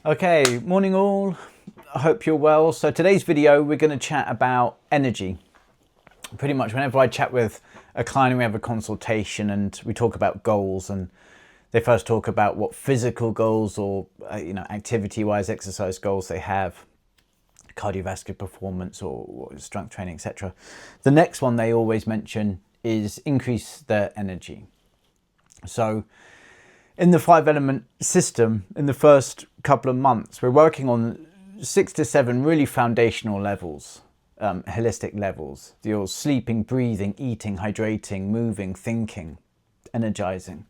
Okay, morning all. I hope you're well. So today's video, we're going to chat about energy. Pretty much whenever I chat with a client, we have a consultation and we talk about goals, and they first talk about what physical goals or activity-wise exercise goals they have, cardiovascular performance or strength training, etc. The next one they always mention is increase their energy. So in the 5-element system, in the first couple of months, we're working on 6 to 7 really foundational levels, holistic levels. Your sleeping, breathing, eating, hydrating, moving, thinking, energizing.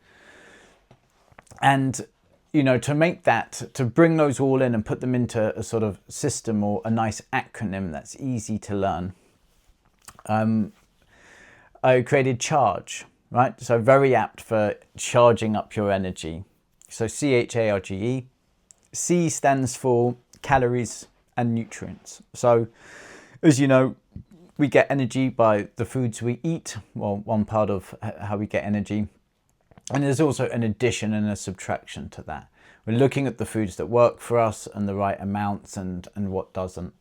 And, to bring those all in and put them into a sort of system or a nice acronym that's easy to learn, I created C.H.A.R.G.E, right? So very apt for charging up your energy. So C.H.A.R.G.E. C stands for calories and nutrients. So as you know, we get energy by the foods we eat. Well, one part of how we get energy. And there's also an addition and a subtraction to that. We're looking at the foods that work for us and the right amounts and what doesn't.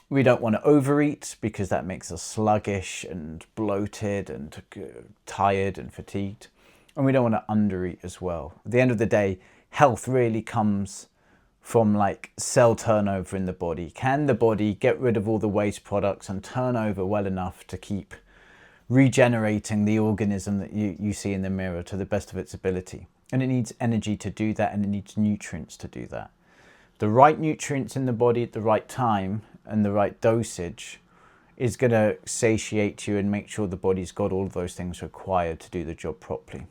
We don't want to overeat because that makes us sluggish and bloated and tired and fatigued. And we don't want to undereat as well. At the end of the day, health really comes from like cell turnover in the body. Can the body get rid of all the waste products and turn over well enough to keep regenerating the organism that you see in the mirror to the best of its ability? And it needs energy to do that, and it needs nutrients to do that. The right nutrients in the body at the right time and the right dosage is going to satiate you and make sure the body's got all of those things required to do the job properly.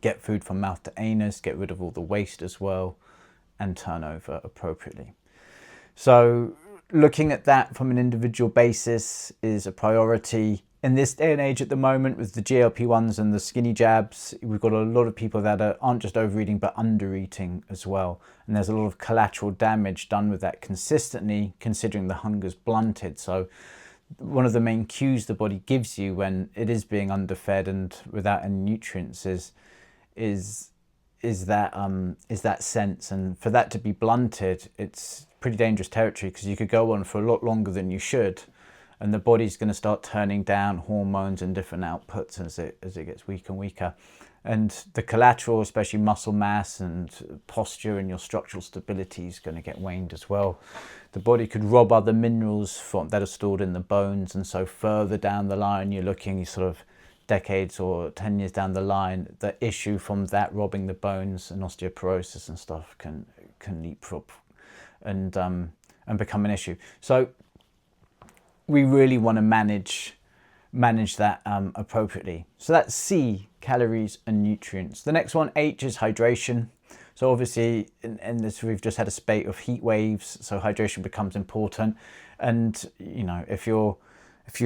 Get food from mouth to anus, get rid of all the waste as well, and turn over appropriately. So looking at that from an individual basis is a priority. In this day and age at the moment, with the GLP-1s and the skinny jabs, we've got a lot of people that aren't just overeating but undereating as well. And there's a lot of collateral damage done with that consistently, considering the hunger's blunted. So one of the main cues the body gives you when it is being underfed and without any nutrients is that sense. And for that to be blunted, it's pretty dangerous territory, because you could go on for a lot longer than you should. And the body's going to start turning down hormones and different outputs as it gets weaker and weaker. And the collateral, especially muscle mass and posture and your structural stability, is going to get waned as well. The body could rob other minerals that are stored in the bones. And so further down the line, you're looking sort of decades or 10 years down the line, the issue from that robbing the bones and osteoporosis and stuff can leapfrog and become an issue. So we really want to manage that appropriately. So that's C, calories and nutrients. The next one, H, is hydration. So obviously in this, we've just had a spate of heat waves, so hydration becomes important. And if you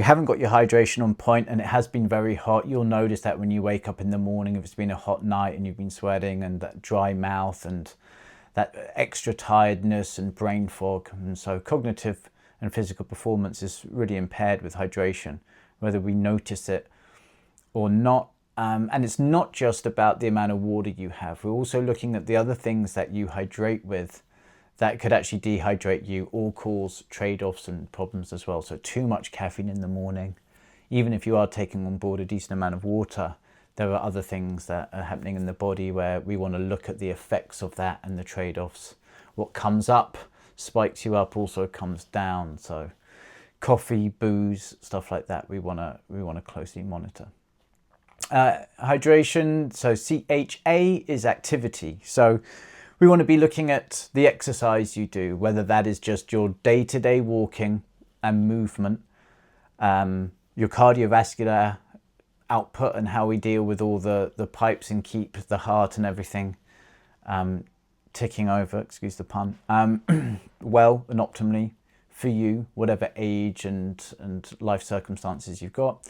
haven't got your hydration on point and it has been very hot, you'll notice that when you wake up in the morning, if it's been a hot night and you've been sweating, and that dry mouth and that extra tiredness and brain fog. And so cognitive and physical performance is really impaired with hydration, whether we notice it or not. And it's not just about the amount of water you have. We're also looking at the other things that you hydrate with that could actually dehydrate you or cause trade-offs and problems as well. So too much caffeine in the morning, even if you are taking on board a decent amount of water, there are other things that are happening in the body where we want to look at the effects of that and the trade-offs. What comes up spikes you up, also comes down. So coffee, booze, stuff like that, we want to closely monitor. Hydration, so CHA is activity. So we want to be looking at the exercise you do, whether that is just your day-to-day walking and movement, your cardiovascular output and how we deal with all the pipes and keep the heart and everything ticking over, excuse the pun, well and optimally for you, whatever age and life circumstances you've got.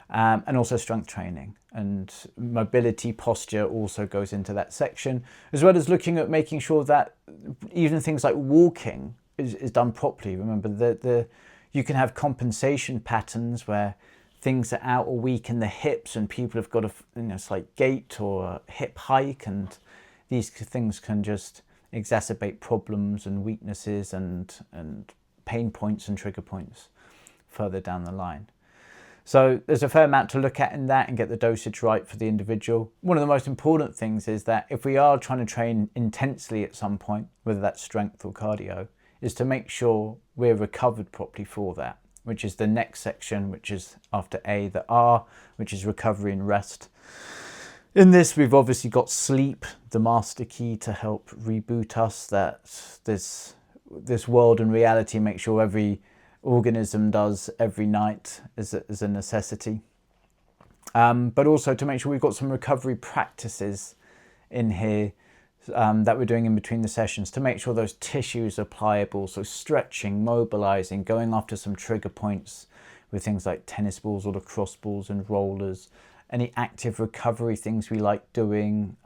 And also strength training and mobility, posture also goes into that section, as well as looking at making sure that even things like walking is done properly. Remember, you can have compensation patterns where things are out or weak in the hips and people have got a slight gait or a hip hike, and these things can just exacerbate problems and weaknesses and pain points and trigger points further down the line. So there's a fair amount to look at in that and get the dosage right for the individual. One of the most important things is that if we are trying to train intensely at some point, whether that's strength or cardio, is to make sure we're recovered properly for that, which is the next section, which is after A, the R, which is recovery and rest. In this, we've obviously got sleep, the master key to help reboot us, that this world and reality, make sure every organism does every night is a necessity. But also to make sure we've got some recovery practices in here that we're doing in between the sessions to make sure those tissues are pliable. So stretching, mobilizing, going after some trigger points with things like tennis balls or lacrosse balls and rollers, any active recovery things we like doing.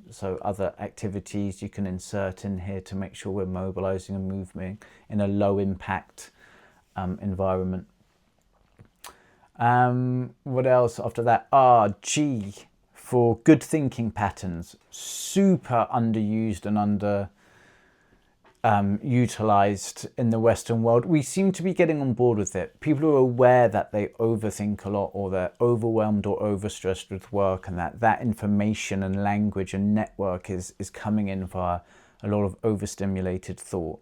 So other activities you can insert in here to make sure we're mobilizing and moving in a low impact environment. What else after that? G for good thinking patterns. Super underused and utilized in the Western world. We seem to be getting on board with it. People are aware that they overthink a lot, or they're overwhelmed or overstressed with work, and that information and language and network is coming in via a lot of overstimulated thought.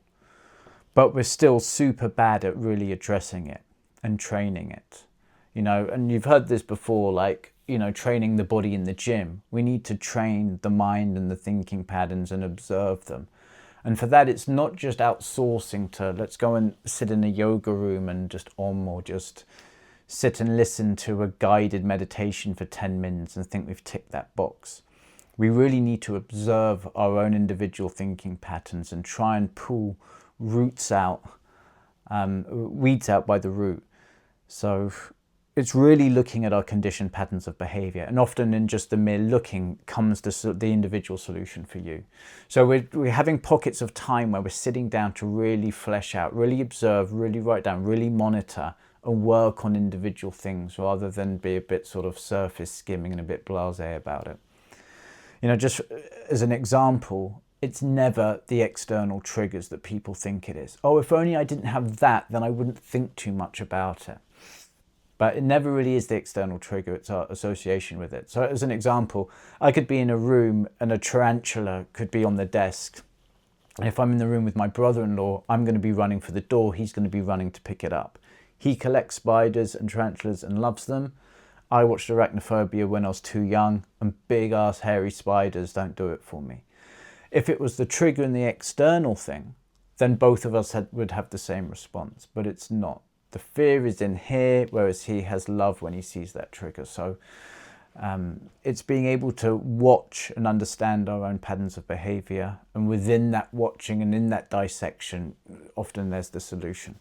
But we're still super bad at really addressing it and training it. You know, and you've heard this before, like, you know, training the body in the gym. We need to train the mind and the thinking patterns and observe them. And for that, it's not just outsourcing to let's go and sit in a yoga room and just or just sit and listen to a guided meditation for 10 minutes and think we've ticked that box. We really need to observe our own individual thinking patterns and try and pull weeds out by the root. So it's really looking at our conditioned patterns of behavior, and often in just the mere looking comes the individual solution for you. So we're having pockets of time where we're sitting down to really flesh out, really observe, really write down, really monitor and work on individual things, rather than be a bit sort of surface skimming and a bit blasé about it. You know, just as an example, it's never the external triggers that people think it is. Oh, if only I didn't have that, then I wouldn't think too much about it. But it never really is the external trigger, it's our association with it. So as an example, I could be in a room and a tarantula could be on the desk. And if I'm in the room with my brother-in-law, I'm going to be running for the door, he's going to be running to pick it up. He collects spiders and tarantulas and loves them. I watched Arachnophobia when I was too young, and big ass hairy spiders don't do it for me. If it was the trigger and the external thing, then both of us would have the same response, but it's not. The fear is in here, whereas he has love when he sees that trigger. So it's being able to watch and understand our own patterns of behavior, and within that watching and in that dissection, often there's the solution.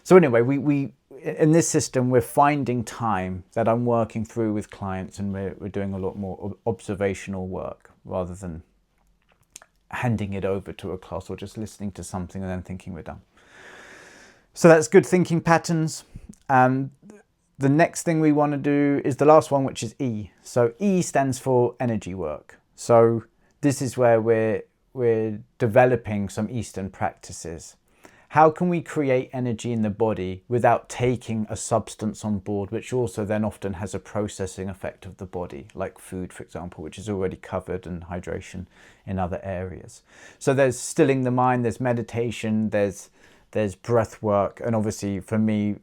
So anyway, we in this system, we're finding time that I'm working through with clients, and we're doing a lot more observational work rather than handing it over to a class or just listening to something and then thinking we're done. So that's good thinking patterns. The next thing we want to do is the last one, which is E. So E stands for energy work. So this is where we're developing some Eastern practices. How can we create energy in the body without taking a substance on board, which also then often has a processing effect of the body, like food, for example, which is already covered, and hydration in other areas. So there's stilling the mind, there's meditation, there's breath work, and obviously for me,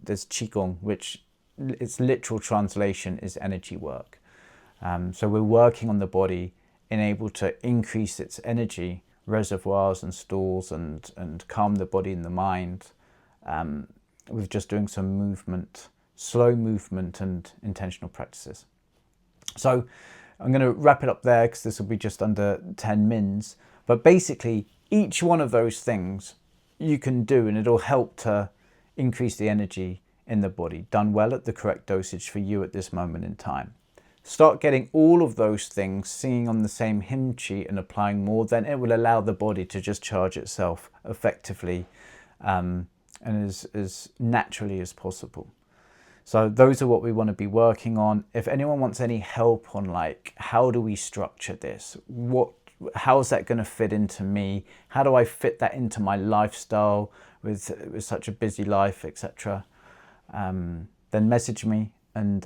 there's Qigong, which its literal translation is energy work. So we're working on the body and able to increase its energy reservoirs and stores and calm the body and the mind with just doing some movement, slow movement and intentional practices. So I'm going to wrap it up there because this will be just under 10 mins. But basically, each one of those things you can do, and it'll help to increase the energy in the body, done well at the correct dosage for you at this moment in time. Start getting all of those things singing on the same hymn sheet and applying more, then it will allow the body to just charge itself effectively and as naturally as possible. So those are what we want to be working on. If anyone wants any help on like how do we structure this, what how's that going to fit into me? How do I fit that into my lifestyle with such a busy life, etc.? Then message me and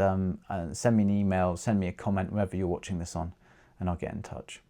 send me an email, send me a comment wherever you're watching this on, and I'll get in touch.